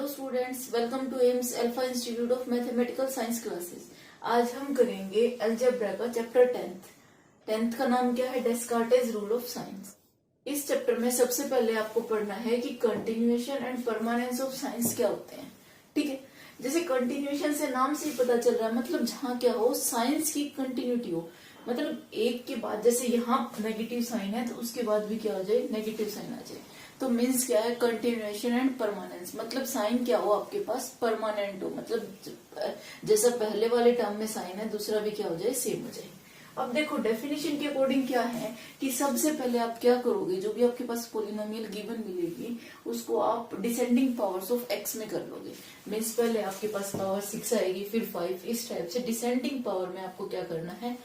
Hello students, welcome to AIMS Alpha Institute of Mathematical Science classes. आज हम करेंगे algebra का चैप्टर 10th का नाम क्या है? डेस्कार्टेज रूल ऑफ साइंस। इस चैप्टर में सबसे पहले आपको पढ़ना है कि continuation and permanence of science क्या होते हैं। ठीक है, जैसे कंटिन्यूएशन से नाम से ही पता चल रहा है, मतलब जहाँ क्या हो, साइंस की कंटिन्यूटी हो, मतलब एक के बाद जैसे यहाँ नेगेटिव साइन है तो उसके बाद भी क्या हो जाए, नेगेटिव साइन आ जाए। तो मीन्स क्या है, कंटिन्यूएशन एंड परमानेंस, मतलब साइन क्या हो आपके पास, परमानेंट हो, मतलब जैसा पहले वाले टर्म में साइन है दूसरा भी क्या हो जाए, सेम हो जाए। अब देखो डेफिनेशन के अकॉर्डिंग क्या है कि सबसे पहले आप क्या करोगे, जो भी आपके पास पोलिनोमियल गिवन मिलेगी उसको आप डिसेंडिंग पावर्स ऑफ एक्स में कर लोगे। मीन्स पहले आपके पास पावर 6 आएगी, फिर 5, इस टाइप से डिसेंडिंग पावर में आपको क्या करना है,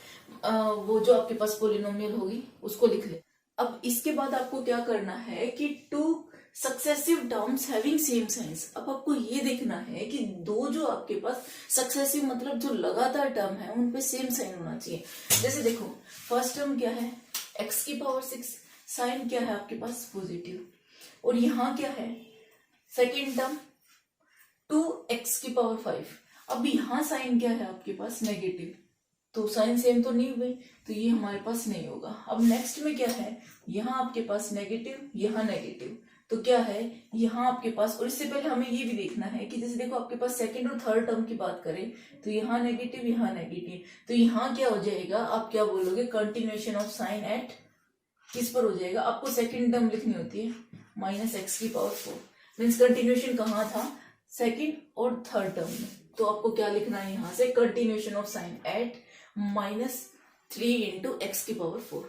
वो जो आपके पास पोलिनोमियल होगी उसको लिख ले। अब इसके बाद आपको क्या करना है कि two successive terms having same science. अब आपको ये देखना है कि दो जो आपके पास सक्सेसिव मतलब जो लगातार टर्म है उन पे सेम साइन होना चाहिए। जैसे देखो फर्स्ट टर्म क्या है, x की पावर 6, साइन क्या है आपके पास, पॉजिटिव, और यहाँ क्या है सेकेंड टर्म 2x की पावर 5। अब यहाँ साइन क्या है आपके पास, नेगेटिव, तो साइन सेम तो नहीं हुए, तो ये हमारे पास नहीं होगा। अब नेक्स्ट में क्या है, यहाँ आपके पास नेगेटिव, यहाँ नेगेटिव, तो क्या है यहाँ आपके पास, और इससे पहले हमें ये भी देखना है कि जैसे देखो आपके पास सेकंड और थर्ड टर्म की बात करें तो यहाँ नेगेटिव, यहाँ नेगेटिव, तो यहाँ क्या हो जाएगा, आप क्या बोलोगे, कंटिन्यूएशन ऑफ साइन एट किस पर हो जाएगा, आपको सेकंड टर्म लिखनी होती है -x की पावर 4। मीन्स कंटिन्यूएशन कहाँ था, सेकंड और थर्ड टर्म में, तो आपको क्या लिखना है यहाँ से, continuation of sign at -3 into x की पावर 4।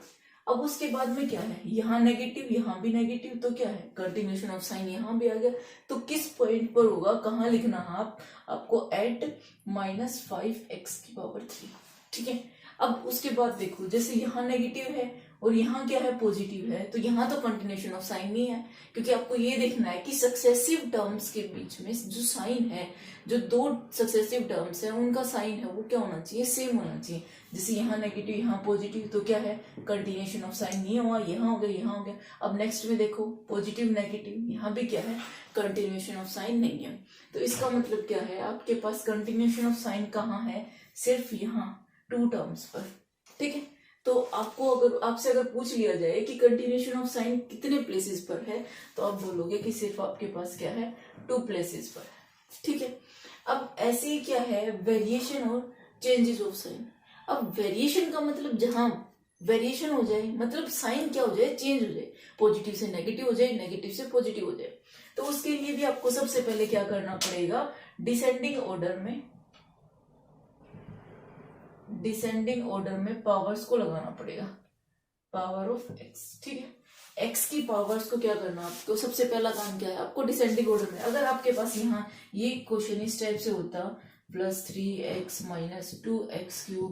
अब उसके बाद में क्या है, यहाँ नेगेटिव, यहाँ भी नेगेटिव, तो क्या है, कंटिन्यूएशन ऑफ साइन यहाँ भी आ गया। तो किस पॉइंट पर होगा, कहाँ लिखना है आपको एट -5x की पावर 3। ठीक है, अब उसके बाद देखो जैसे यहाँ नेगेटिव है और यहाँ क्या है, पॉजिटिव है, तो यहाँ तो कंटिन्यूएशन ऑफ साइन नहीं है, क्योंकि आपको ये देखना है कि सक्सेसिव टर्म्स के बीच में जो साइन है, जो दो सक्सेसिव टर्म्स है उनका साइन है वो क्या होना चाहिए, सेम होना चाहिए। जैसे यहाँ नेगेटिव यहाँ पॉजिटिव, तो क्या है, कंटिन्यूएशन ऑफ साइन नहीं हुआ, यहाँ हो गया, यहाँ हो गया। अब नेक्स्ट में देखो पॉजिटिव नेगेटिव, यहाँ भी क्या है, कंटिन्यूएशन ऑफ साइन नहीं है। तो इसका मतलब क्या है, आपके पास कंटिन्यूएशन ऑफ साइन कहाँ है, सिर्फ यहाँ 2 टर्म्स पर। ठीक है, तो आपको आपसे अगर पूछ लिया जाए कि कंटिन्यूएशन ऑफ साइन कितने प्लेसेस पर है, तो आप बोलोगे कि सिर्फ आपके पास क्या है, 2 प्लेसेस पर है। ठीक है, अब ऐसे ही क्या है, वेरिएशन और चेंजेस ऑफ साइन। अब वेरिएशन का मतलब जहां वेरिएशन हो जाए, मतलब साइन क्या हो जाए, चेंज हो जाए, पॉजिटिव से नेगेटिव हो जाए, नेगेटिव से पॉजिटिव हो जाए, तो उसके लिए भी आपको सबसे पहले क्या करना पड़ेगा, डिसेंडिंग ऑर्डर में पावर्स को लगाना पड़ेगा, पावर ऑफ x। ठीक है, x की पावर्स को क्या करना, आपको सबसे पहला काम क्या है, आपको डिसेंडिंग ऑर्डर में, अगर आपके पास यहाँ ये क्वेश्चन इस टाइप से होता +3x - 2x³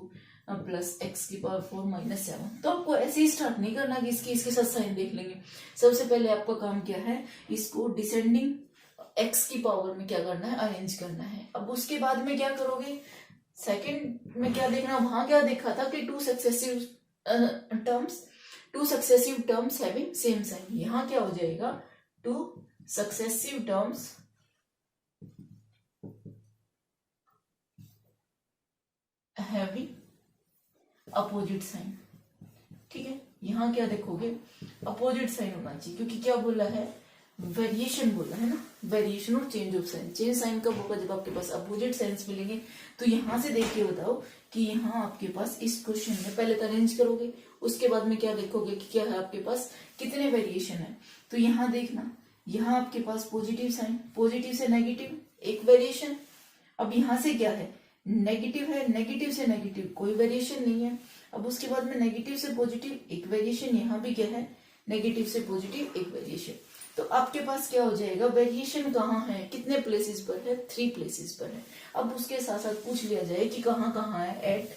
प्लस x की पावर 4 - 7, तो आपको ऐसे ही स्टार्ट नहीं करना कि इसके साथ साइन देख लेंगे। सबसे पहले आपका काम क्या है, इसको डिसेंडिंग x की पावर में क्या करना है, अरेंज करना है। अब उसके बाद में क्या करोगे, सेकंड में क्या देखना, वहां क्या देखा था कि two successive terms having same sign, यहाँ क्या हो जाएगा, 2 successive terms having opposite sign. ठीक है, यहाँ क्या देखोगे, अपोजिट साइन होना चाहिए, क्योंकि क्या बोला है, वेरिएशन बोला है ना, वेरिएशन और change of sign. Change sign कब होगा, जब आपके पास अपोजिट साइंस मिलेंगे। तो यहाँ से देख के बताओ कि यहाँ आपके पास इस क्वेश्चन में पहले तो अरेंज करोगे, उसके बाद में क्या देखोगे कि क्या है आपके पास, कितने वेरिएशन है। तो यहाँ देखना, यहाँ आपके पास पॉजिटिव साइन, पॉजिटिव से नेगेटिव एक वेरिएशन। अब यहाँ से क्या है, नेगेटिव है, नेगेटिव से नेगेटिव कोई वेरिएशन नहीं है। अब उसके बाद में नेगेटिव से पॉजिटिव एक वेरिएशन, यहाँ भी क्या है, नेगेटिव से पॉजिटिव एक वेरिएशन। तो आपके पास क्या हो जाएगा, वेरिएशन कहाँ है, कितने प्लेसेस पर है, 3 प्लेसेस पर है। अब उसके साथ साथ पूछ लिया जाए कि कहाँ कहाँ है, एट,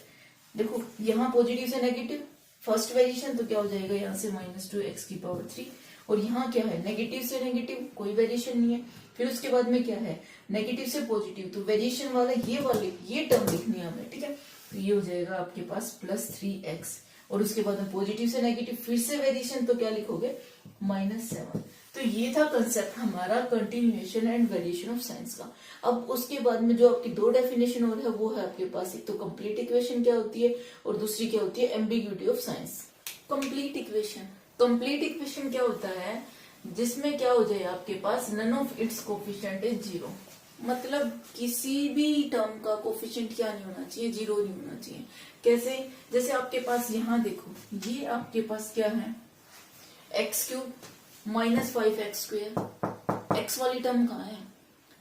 देखो यहाँ पॉजिटिव से नेगेटिव फर्स्ट वेरिएशन, तो क्या हो जाएगा, यहाँ से -2x की पावर 3, और यहाँ क्या है, नेगेटिव से नेगेटिव कोई वेरिएशन नहीं है। फिर उसके बाद में क्या है, नेगेटिव से पॉजिटिव, तो वेरिएशन वाला ये टर्म लिखनी है हमें। ठीक है, तो ये हो जाएगा आपके पास +3x, और उसके बाद में पॉजिटिव से नेगेटिव फिर से वेरिएशन, तो क्या लिखोगे, -7। तो ये था कंसेप्ट हमारा continuation and variation of science का। अब उसके बाद में जो आपकी दो डेफिनेशन और है वो है आपके पास, एक तो कंप्लीट इक्वेशन क्या होती है और दूसरी क्या होती है ambiguity of science. Complete equation क्या होता है, जिसमें क्या हो जाए आपके पास none of its coefficient is zero, मतलब किसी भी टर्म का कोफिशिएंट क्या नहीं होना चाहिए, जीरो नहीं होना चाहिए। कैसे, जैसे आपके पास यहाँ देखो, ये आपके पास क्या है x cube minus 5x², x वाली टर्म कहाँ है,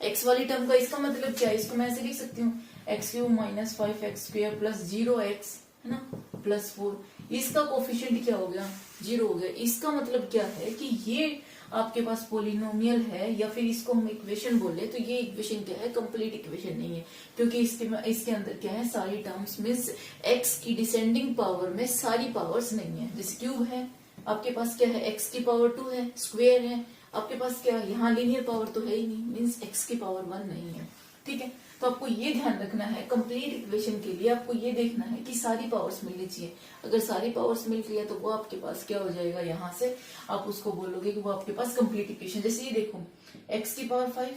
एक्स वाली टर्म का इसका मतलब क्या है, इसको मैं ऐसे लिख सकती हूँ x cube minus 5x² plus 0x है ना प्लस 4, इसका कोफिशिएंट क्या हो गया, जीरो हो गया। इसका मतलब क्या है कि ये आपके पास पोलिनोमियल है, या फिर इसको हम इक्वेशन बोले तो ये इक्वेशन क्या है, कंप्लीट इक्वेशन नहीं है, क्योंकि इसके अंदर क्या है सारी टर्म्स मीन्स एक्स की डिसेंडिंग पावर में सारी पावर्स नहीं है। जैसे क्यूब है आपके पास क्या है एक्स की पावर 2 है, स्क्वायर है आपके पास क्या है, यहाँ लीनियर पावर तो है ही नहीं, मीन्स एक्स की पावर 1 नहीं है। ठीक है, तो आपको ये ध्यान रखना है कंप्लीट इक्वेशन के लिए, आपको ये देखना है कि सारी पावर्स मिलनी चाहिए। अगर सारी पावर्स मिल गई है तो वो आपके पास क्या हो जाएगा, यहाँ से आप उसको बोलोगे कि वो आपके पास कंप्लीट इक्वेशन। जैसे ये देखो एक्स की पावर 5,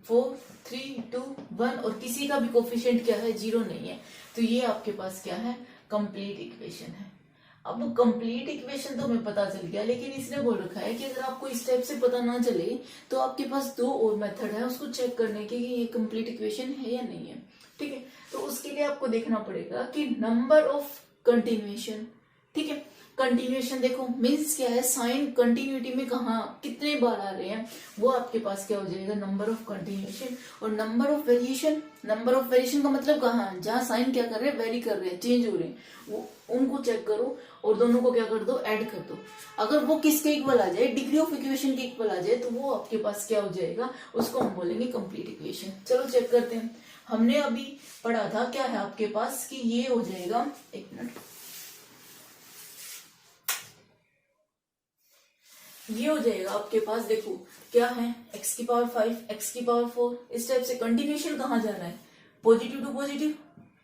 4, 3, 2, 1 और किसी का भी कोफिशिएंट क्या है, जीरो नहीं है, तो ये आपके पास क्या है कंप्लीट इक्वेशन है। अब कंप्लीट इक्वेशन तो हमें पता चल गया, लेकिन इसने बोल रखा है कि अगर आपको इस टाइप से पता ना चले तो आपके पास दो और मेथड है उसको चेक करने के कि ये कंप्लीट इक्वेशन है या नहीं है। ठीक है, तो उसके लिए आपको देखना पड़ेगा कि नंबर ऑफ कंटिन्यूएशन। ठीक है, कंटिन्यूएशन देखो मीन्स क्या है, साइन कंटिन्यूटी में कहा कितने बार आ रहे हैं, वो आपके पास क्या हो जाएगा नंबर ऑफ कंटिन्यूएशन। और नंबर ऑफ वेरिएशन का मतलब कहाँ, जहाँ साइन क्या कर रहे हैं, वेरी कर रहे हैं, चेंज हो रहे हैं, वो उनको चेक करो और दोनों को क्या कर दो, ऐड कर दो। अगर वो किसके इक्वल आ जाए, डिग्री ऑफ इक्वेशन के इक्वल आ जाए, तो वो आपके पास क्या हो जाएगा, उसको हम बोलेंगे कंप्लीट इक्वेशन। चलो चेक करते हैं। हमने अभी पढ़ा था क्या है आपके पास कि ये हो जाएगा, एक मिनट, ये हो जाएगा आपके पास, देखो क्या है x की पावर 5, x की पावर 4, इस टाइप से। कंटिन्यूएशन कहाँ जा रहा है, पॉजिटिव टू पॉजिटिव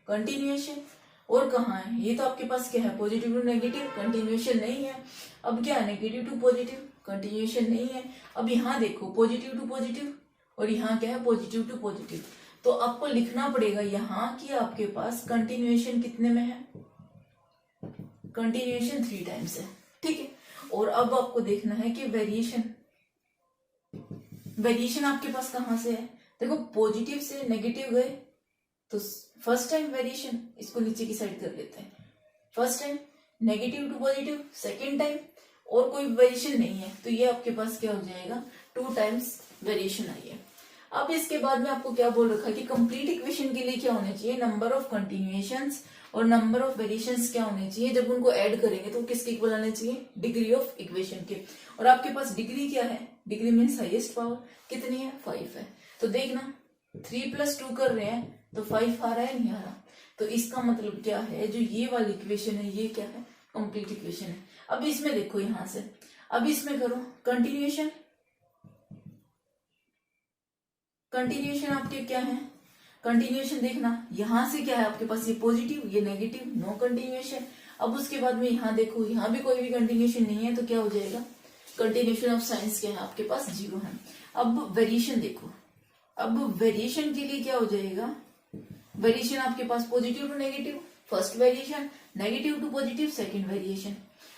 कंटिन्यूएशन। और कहाँ है, ये तो आपके पास क्या है पॉजिटिव टू नेगेटिव, कंटिन्यूएशन नहीं है। अब क्या है नेगेटिव टू पॉजिटिव, कंटिन्यूएशन नहीं है। अब यहाँ देखो पॉजिटिव टू पॉजिटिव और यहाँ क्या है पॉजिटिव टू पॉजिटिव, तो आपको लिखना पड़ेगा यहाँ कि आपके पास कंटिन्यूएशन कितने में है, कंटिन्यूएशन 3 टाइम्स है। ठीक है, और अब आपको देखना है कि वेरिएशन आपके पास कहां से है, देखो पॉजिटिव से नेगेटिव गए तो फर्स्ट टाइम वेरिएशन, इसको नीचे की साइड कर लेते हैं, first time negative to positive second time, और कोई वेरिएशन नहीं है, तो ये आपके पास क्या हो जाएगा 2 टाइम्स वेरिएशन आई है। अब इसके बाद में आपको क्या बोल रखा है कि कंप्लीट इक्वेशन के लिए क्या होने चाहिए, नंबर ऑफ कंटिन्यूएशंस और नंबर ऑफ वेरिएशंस क्या होने चाहिए, जब उनको ऐड करेंगे तो किसके इक्वल आने चाहिए, डिग्री ऑफ इक्वेशन के। और आपके पास डिग्री क्या है, डिग्री मीन्स हाईएस्ट पावर कितनी है, 5 है। तो देखना 3 + 2 कर रहे हैं तो 5 आ रहा है, नहीं आ रहा, तो इसका मतलब क्या है, जो ये वाली इक्वेशन है ये क्या है, कंप्लीट इक्वेशन है। अब इसमें देखो यहां से, अब इसमें करो कंटिन्यूएशन आपके क्या है, कंटिन्यूएशन देखना यहां से क्या है आपके पास, ये पॉजिटिव ये नेगेटिव, नो कंटिन्यूएशन। अब उसके बाद में यहाँ देखो, यहाँ भी कोई भी कंटिन्यूएशन नहीं है, तो क्या हो जाएगा, कंटिन्यूएशन ऑफ साइंस क्या है आपके पास, 0 है। अब वेरिएशन देखो, अब वेरिएशन के लिए क्या हो जाएगा, वेरिएशन आपके पास positive to negative first variation, negative to positive second variation.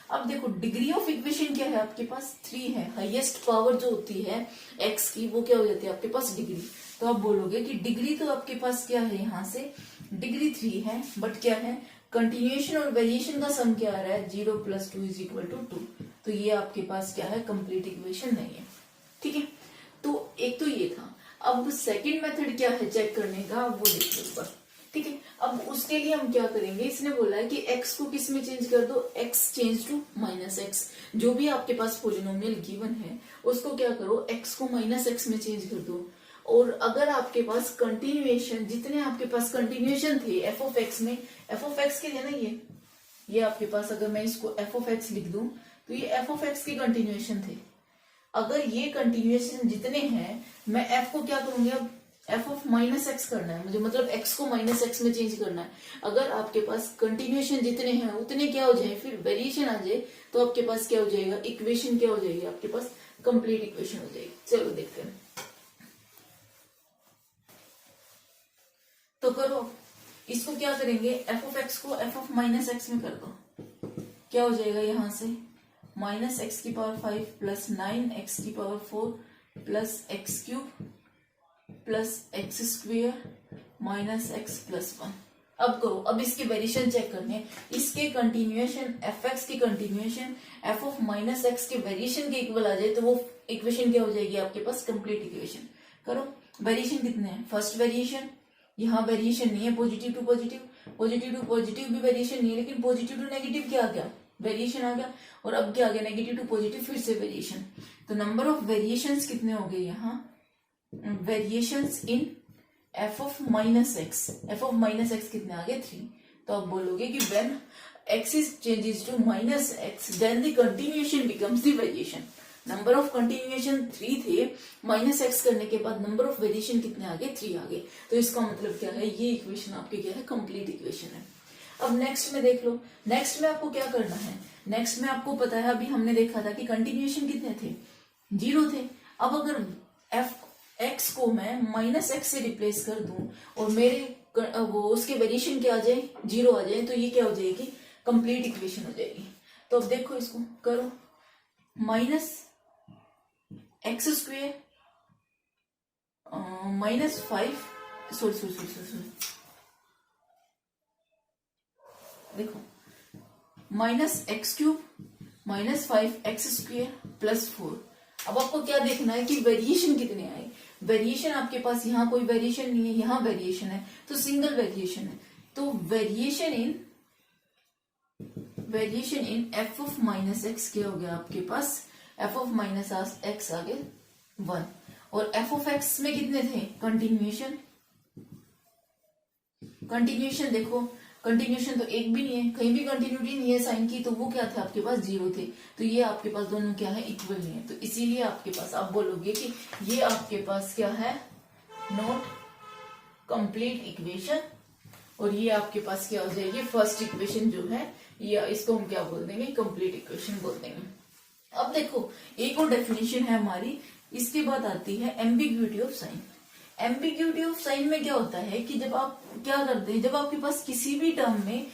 अब देखो डिग्री ऑफ इक्वेशन क्या है आपके पास, 3 है, हाईएस्ट पावर जो होती है एक्स की वो क्या हो जाती है आपके पास, डिग्री। तो आप बोलोगे कि डिग्री तो आपके पास क्या है, यहाँ से डिग्री 3 है, बट क्या है कंटिन्यूएशन और वेरिएशन का सम क्या आ रहा है, 0 + 2 = 2, तो ये आपके पास क्या है, कंप्लीट इक्वेशन नहीं है। ठीक है, तो एक तो ये था। अब सेकंड मेथड क्या है चेक करने का, वो देख लो ऊपर। ठीक है, अब उसके लिए हम क्या करेंगे, इसने बोला है कि x को किस में चेंज कर दो, x चेंज टू -x। जो भी आपके पास पोलिनोमियल गिवन है उसको क्या करो, x को -x में चेंज कर दो। और अगर आपके पास कंटिन्यूएशन, जितने आपके पास कंटिन्यूएशन थे f(x) में, f(x) के लिए ना ये आपके पास, अगर मैं इसको f(x) लिख दूं तो ये f(x) के कंटिन्यूएशन थे। अगर ये कंटिन्यूएशन जितने हैं, मैं f को क्या करूंगी, अब f(-x) करना है मुझे, मतलब x को -x में चेंज करना है। अगर आपके पास कंटिन्यूएशन जितने हैं उतने क्या हो जाए, फिर वेरिएशन आ जाए, तो आपके पास क्या हो जाएगा, इक्वेशन क्या हो जाएगी आपके पास, कंप्लीट इक्वेशन हो जाएगी। चलो देखते हैं। तो करो, इसको क्या करेंगे, एफ ऑफ एक्स को एफ ऑफ माइनस एक्स में कर दो। क्या हो जाएगा यहां से, माइनस एक्स की पावर 5 प्लस 9 एक्स की power 4 plus x cube plus x square minus x plus 1। अब करो, अब इसके वेरिएशन चेक करने हैं। इसके कंटिन्यूएशन, एफ एक्स की continuation F of minus X के वेरिएशन के इक्वल आ जाए तो वो इक्वेशन क्या हो जाएगी आपके पास, कंप्लीट इक्वेशन। करो, वेरिएशन कितने हैं, फर्स्ट वेरिएशन, यहाँ वेरिएशन नहीं है, positive to positive, positive to positive भी वेरिएशन नहीं है, लेकिन पॉजिटिव टू नेगेटिव क्या आ गया, वेरिएशन आ गया। और अब क्या आ गया, नेगेटिव टू पॉजिटिव फिर से वेरिएशन। तो नंबर ऑफ वेरिएशंस कितने हो गए यहाँ, variations in F of minus X, F of minus X कितने आ गए, 3। तो आप बोलोगे कि when X is changes to minus X then the continuation becomes the variation. Number of continuation 3 थे, माइनस एक्स करने के बाद नंबर ऑफ वेरिएशन कितने आ गए, 3 आ गए। तो इसका मतलब क्या है, ये इक्वेशन आपकी क्या है, कंप्लीट इक्वेशन है। अब नेक्स्ट में देख लो, नेक्स्ट में आपको क्या करना है, नेक्स्ट में आपको पता है अभी हमने देखा था कि कंटिन्यूएशन कितने थे, 0 थे। अब अगर एफ एक्स को मैं माइनस एक्स से रिप्लेस कर दूं और मेरे वो उसके वेरिएशन क्या आ जाए, 0 आ जाए, तो ये क्या हो जाएगी, कंप्लीट इक्वेशन हो जाएगी। तो अब देखो इसको करो, minus x square minus 5, sorry देखो, minus x cube minus 5 x square plus 4। अब आपको क्या देखना है कि वेरिएशन कितने आए। वेरिएशन आपके पास यहाँ कोई वेरिएशन नहीं है, यहाँ वेरिएशन है, तो सिंगल वेरिएशन है। तो variation in F of minus x क्या हो गया आपके पास, एफ ऑफ माइनस एक्स आ गए 1। और एफ ऑफ एक्स में कितने थे, कंटिन्यूएशन, कंटिन्यूएशन देखो, कंटिन्यूएशन तो एक भी नहीं है, कहीं भी कंटिन्यूटी नहीं है साइन की, तो वो क्या थे आपके पास, 0 थे। तो ये आपके पास दोनों क्या है, इक्वल नहीं है। तो इसीलिए आपके पास आप बोलोगे कि ये आपके पास क्या है, नॉट कंप्लीट इक्वेशन। और ये आपके पास क्या हो जाएगी, फर्स्ट इक्वेशन जो है, या इसको हम क्या बोल देंगे, कंप्लीट इक्वेशन बोल देंगे। अब देखो, एक और डेफिनेशन है हमारी, इसके बाद आती है ambiguity of sine. Ambiguity of sine में क्या होता है कि जब आप क्या करते हैं, जब आपके पास किसी भी टर्म में,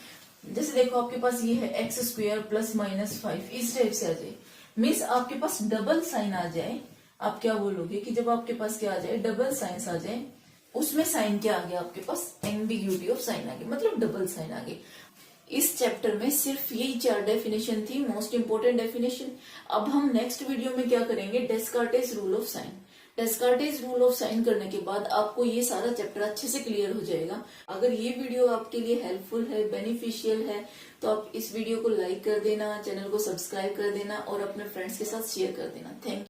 जैसे देखो आपके पास ये है एक्स स्क्वेयर प्लस माइनस 5, इस टाइप से आ जाए, मीन्स आपके पास डबल साइन आ जाए, आप क्या बोलोगे कि जब आपके पास क्या आ जाए, डबल साइंस आ जाए, उसमें साइन क्या आ गया आपके पास, एम्बिग्यूटी ऑफ साइन आ गया, मतलब डबल साइन आ गई। इस चैप्टर में सिर्फ यही 4 डेफिनेशन थी, मोस्ट इंपोर्टेंट डेफिनेशन। अब हम नेक्स्ट वीडियो में क्या करेंगे, Descartes rule of sign. Descartes rule of sign करने के बाद आपको ये सारा चैप्टर अच्छे से क्लियर हो जाएगा। अगर ये वीडियो आपके लिए हेल्पफुल है, बेनिफिशियल है, तो आप इस वीडियो को लाइक कर देना, चैनल को सब्सक्राइब कर देना और अपने फ्रेंड्स के साथ शेयर कर देना। Thank you.